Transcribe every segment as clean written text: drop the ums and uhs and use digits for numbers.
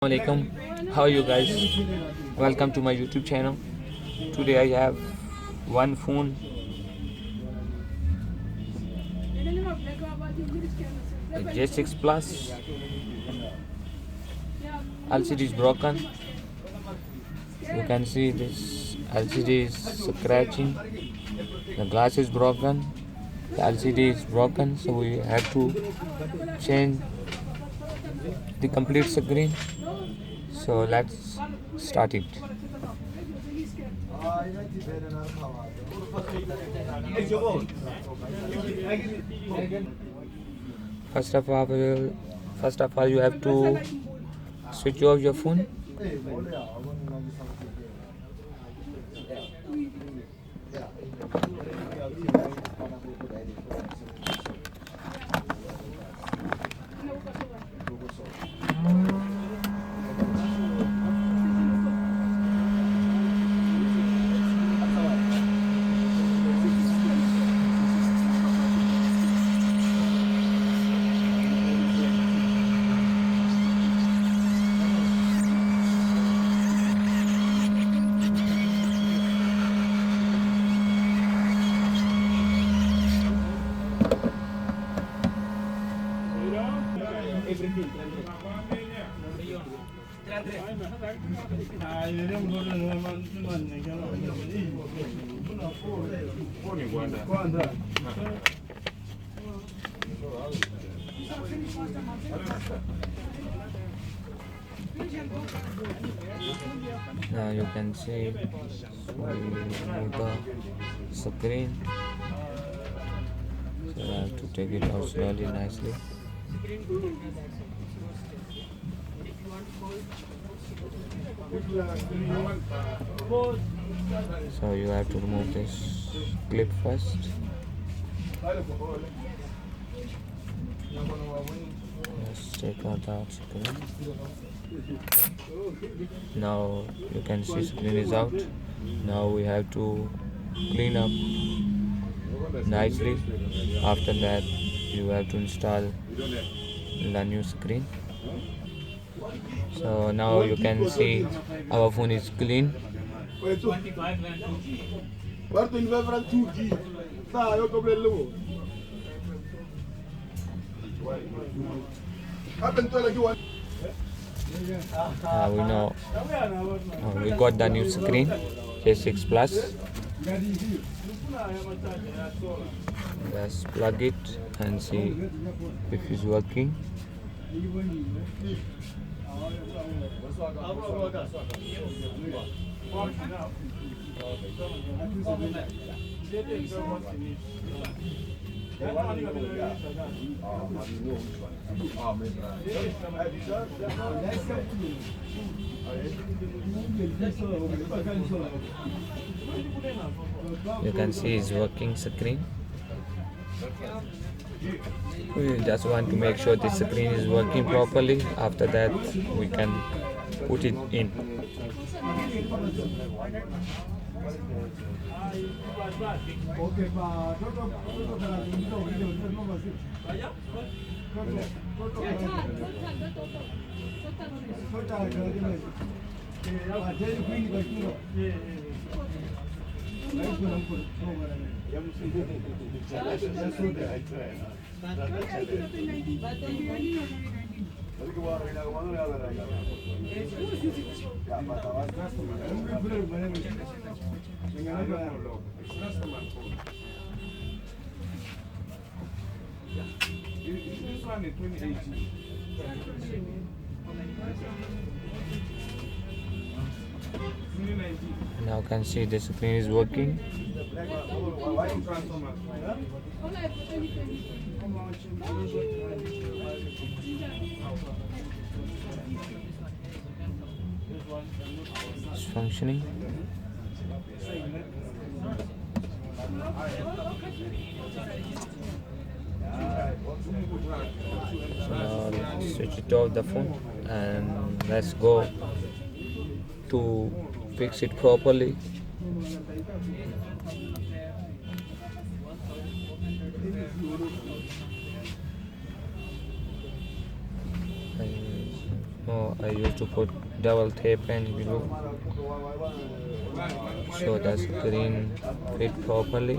Assalamualaikum. How are you guys? Welcome to my YouTube channel. Today I have one phone, a J6 Plus. LCD is broken. You can see this LCD is scratching. The glass is broken. The LCD is broken, so we have to change the complete screen. So let's start it. First of all, you have to switch off your phone. Now you can see we remove the screen. So I have to take it out slowly, nicely. So you have to remove this clip first. Let's take out the screen. Now you can see screen is out. Now we have to clean up nicely. After that you have to install the new screen. So now you can see our phone is clean. We know we got the new screen J6 Plus. Let's plug it and see if it's working. You can see it's working screen. We just want to make sure the screen is working properly. After that we can put it in. Now you can see the screen is working. It's functioning. So now let's switch it off the phone and let's go to fix it properly. I used to put double tape and glue so the screen fit properly.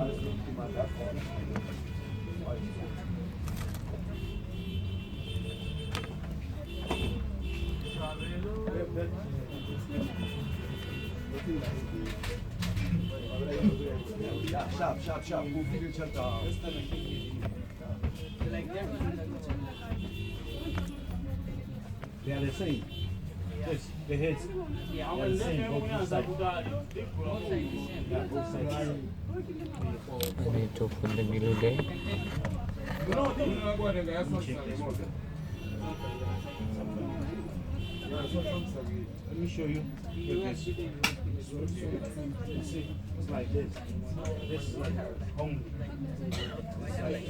Sharp. They are the same. Yes, the heads. They are the same. Both sides. Yeah, both sides. I need to put the glue there. Let me show you. See, it's like this. This is like home. It's like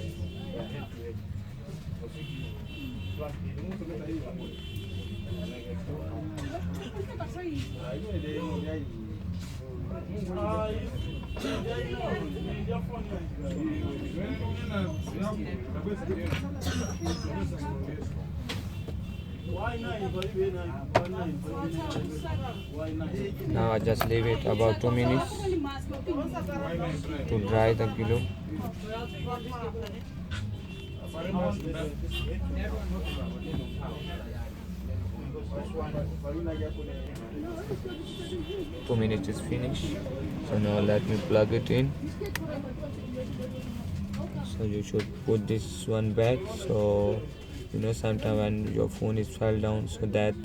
head to head. Now I just leave it about 2 minutes to dry the glue. Two minutes is finished. So now let me plug it in. So you should put this one back. So sometime when your phone is fell down, so that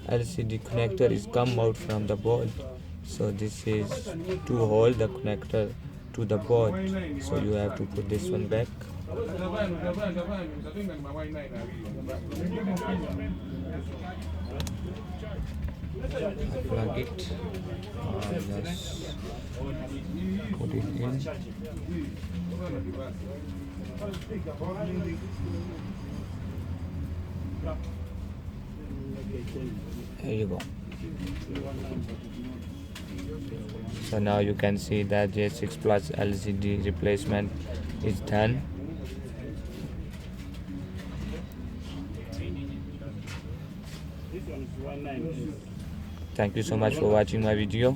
LCD connector is come out from the board. So this is to hold the connector to the board. So you have to put this one back. Plug it. Just put it in. There you go. So now you can see that J6 Plus LCD replacement is done. Thank you so much for watching my video.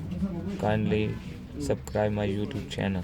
Kindly subscribe my YouTube channel.